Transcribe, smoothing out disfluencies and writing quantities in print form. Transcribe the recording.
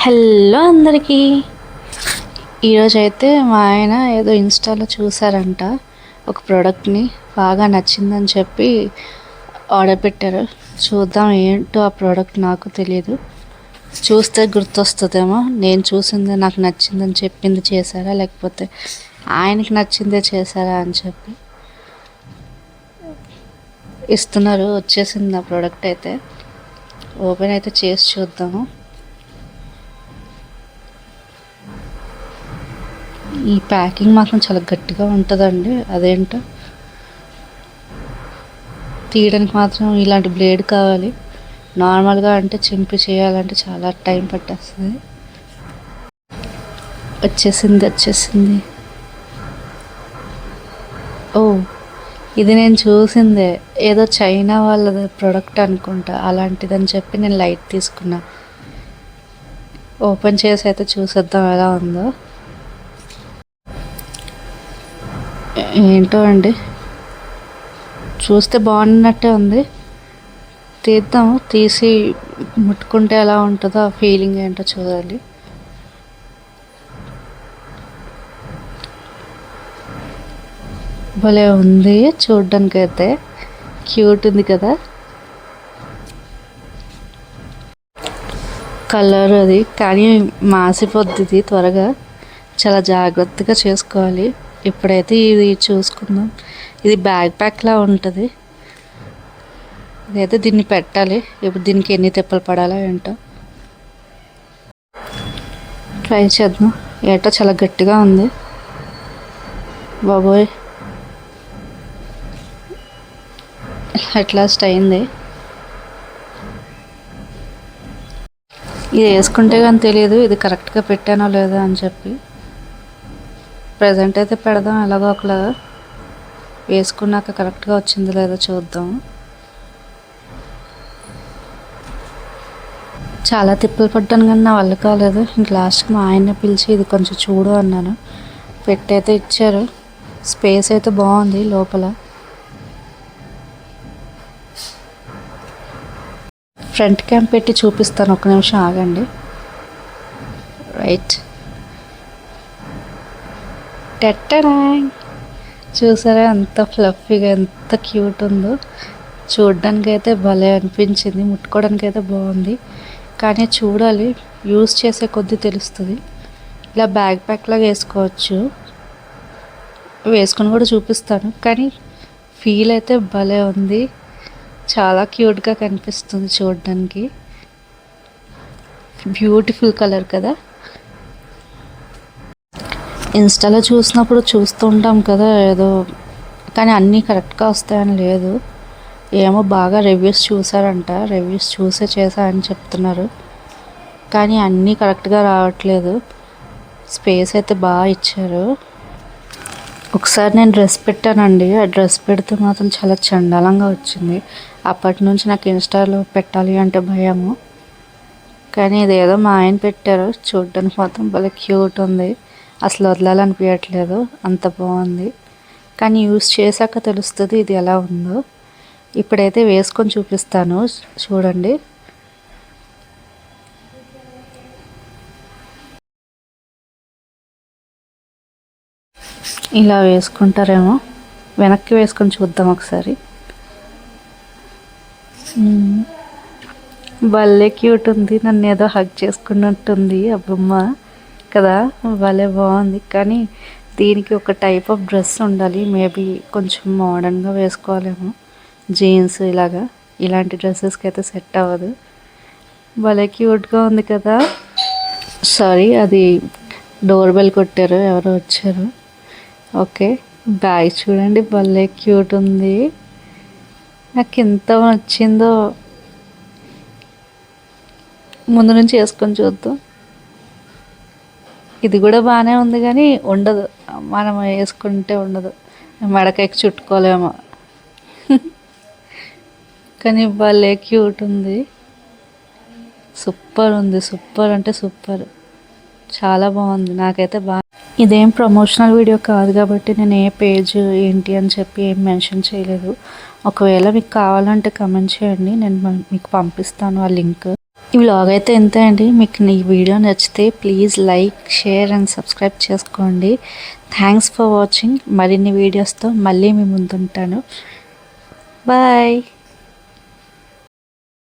Hello అందరికీ. ఈరోజైతే మా ఆయన ఏదో ఇన్స్టాలో చూసారంట, ఒక ప్రోడక్ట్ని బాగా నచ్చిందని చెప్పి ఆర్డర్ పెట్టారు. చూద్దాం ఏంటో ఆ ప్రోడక్ట్, నాకు తెలియదు. చూస్తే గుర్తొస్తుందేమో నేను చూసింది నాకు నచ్చిందని చెప్పింది చేశారా, లేకపోతే ఆయనకి నచ్చిందే చేశారా అని చెప్పి ఇస్తున్నారు. వచ్చేసింది ఆ ప్రోడక్ట్. అయితే ఓపెన్ అయితే చేసి చూద్దాము. ఈ ప్యాకింగ్ మాత్రం చాలా గట్టిగా ఉంటుందండి. అదేంటో తీయడానికి మాత్రం ఇలాంటి బ్లేడ్ కావాలి. నార్మల్గా అంటే చింపి చేయాలంటే చాలా టైం పట్టేస్తుంది. వచ్చేసింది. ఓ, ఇది నేను చూసిందే, ఏదో చైనా వాళ్ళది ప్రోడక్ట్ అనుకుంటా, అలాంటిదని చెప్పి నేను లైట్ తీసుకున్నా. ఓపెన్ చేసి అయితే చూసేద్దాం ఎలా ఉందో. ఏంటో అండి, చూస్తే బాగున్నట్టే ఉంది. తీద్దాము, తీసి ముట్టుకుంటే ఎలా ఉంటుందో ఆ ఫీలింగ్ ఏంటో చూడాలి. భలే ఉంది చూడ్డానికి, అయితే క్యూట్ ఉంది కదా కలర్ అది. కానీ మాసిపోద్ది త్వరగా, చాలా జాగ్రత్తగా చేసుకోవాలి. ఇప్పుడైతే ఇది చూసుకుందాం. ఇది బ్యాగ్ ప్యాక్లా ఉంటుంది. ఇదైతే దీన్ని పెట్టాలి. ఇప్పుడు దీనికి ఎన్ని తిప్పలు పడాలో ఏంటో ట్రై చేద్దాం. ఏంటో చాలా గట్టిగా ఉంది బాబోయ్. అట్లాస్ట్ అయింది. ఇది వేసుకుంటే కానీ తెలియదు ఇది కరెక్ట్గా పెట్టానో లేదో అని చెప్పి. ప్రజెంట్ అయితే పెడదాం ఎలాగో ఒకలాగా. వేసుకున్నాక కరెక్ట్గా వచ్చిందో లేదో చూద్దాం. చాలా తిప్పలు పడ్డాను కానీ నా వల్ల కాలేదు. ఇంక లాస్ట్కి మా ఆయన్ని పిలిచి ఇది కొంచెం చూడు అన్నాను. పెట్టయితే ఇచ్చారు. స్పేస్ అయితే బాగుంది లోపల. ఫ్రంట్ క్యామ్ పెట్టి చూపిస్తాను, ఒక నిమిషం ఆగండి. రైట్, చూసారా ఎంత ఫ్లఫీగా, ఎంత క్యూట్ ఉందో. చూడ్డానికి అయితే భలే అనిపించింది, ముట్టుకోవడానికి అయితే బాగుంది. కానీ చూడాలి, యూస్ చేసే కొద్దీ తెలుస్తుంది. ఇలా బ్యాగ్ ప్యాక్ లాగా వేసుకోవచ్చు, వేసుకొని కూడా చూపిస్తాను. కానీ ఫీల్ అయితే భలే ఉంది, చాలా క్యూట్గా కనిపిస్తుంది చూడడానికి. బ్యూటిఫుల్ కలర్ కదా. ఇన్స్టాలో చూసినప్పుడు చూస్తూ ఉంటాం కదా ఏదో, కానీ అన్నీ కరెక్ట్గా వస్తాయని లేదు. ఏమో బాగా రివ్యూస్ చూసారంట, రివ్యూస్ చూసే చేశారని చెప్తున్నారు. కానీ అన్నీ కరెక్ట్గా రావట్లేదు. స్పేస్ అయితే బాగా ఇచ్చారు. ఒకసారి నేను డ్రెస్ పెట్టానండి, ఆ డ్రెస్ పెడితే మాత్రం చాలా చండాలంగా వచ్చింది. అప్పటి నుంచి నాకు ఇన్స్టాలో పెట్టాలి అంటే భయము. కానీ ఇదేదో మా ఆయన పెట్టారు, చూడడానికి మాత్రం భలే క్యూట్ ఉంది. అసలు వదలాలనిపించట్లేదు, అంత బాగుంది. కానీ యూస్ చేశాక తెలుస్తుంది ఇది ఎలా ఉందో. ఇప్పుడైతే వేసుకొని చూపిస్తాను, చూడండి. ఇలా వేసుకుంటారేమో, వెనక్కి వేసుకొని చూద్దాం ఒకసారి. భలే క్యూట్ ఉంది, నన్ను ఏదో హగ్ చేసుకున్నట్టుంది ఆ బొమ్మ కదా, భలే బాగుంది. కానీ దీనికి ఒక టైప్ ఆఫ్ డ్రెస్ ఉండాలి, మేబీ కొంచెం మోడర్న్గా వేసుకోవాలేమో. జీన్స్ ఇలాంటి డ్రెస్సెస్కి అయితే సెట్ అవ్వదు. భలే క్యూట్గా ఉంది కదా. సారీ, అది డోర్ బెల్ కొట్టారు, ఎవరో వచ్చారు. ఓకే, బ్యాగ్ చూడండి భలే క్యూట్ ఉంది. నాకు ఎంత నచ్చిందో. ముందు నుంచి వేసుకొని చూద్దాం. ఇది కూడా బాగానే ఉంది కానీ ఉండదు, మనం వేసుకుంటే ఉండదు, మెడకైకి చుట్టుకోలేమో. కానీ భలే క్యూట్ ఉంది, సూపర్ ఉంది. సూపర్ అంటే సూపర్, చాలా బాగుంది. నాకైతే ఇదేం ప్రమోషనల్ వీడియో కాదు కాబట్టి నేను ఏ పేజ్ ఏంటి అని చెప్పి ఏం మెన్షన్ చేయలేదు. ఒకవేళ మీకు కావాలంటే కమెంట్ చేయండి, నేను మీకు పంపిస్తాను ఆ లింక్. ఈ వ్లాగ్ అయితే ఇంతే అండి. మీకు ఈ వీడియో నచ్చితే please like, share and subscribe చేసుకోండి. Thanks for watching. మరిన్ని వీడియోస్తో మళ్ళీ మీ ముందుంటాను. బాయ్.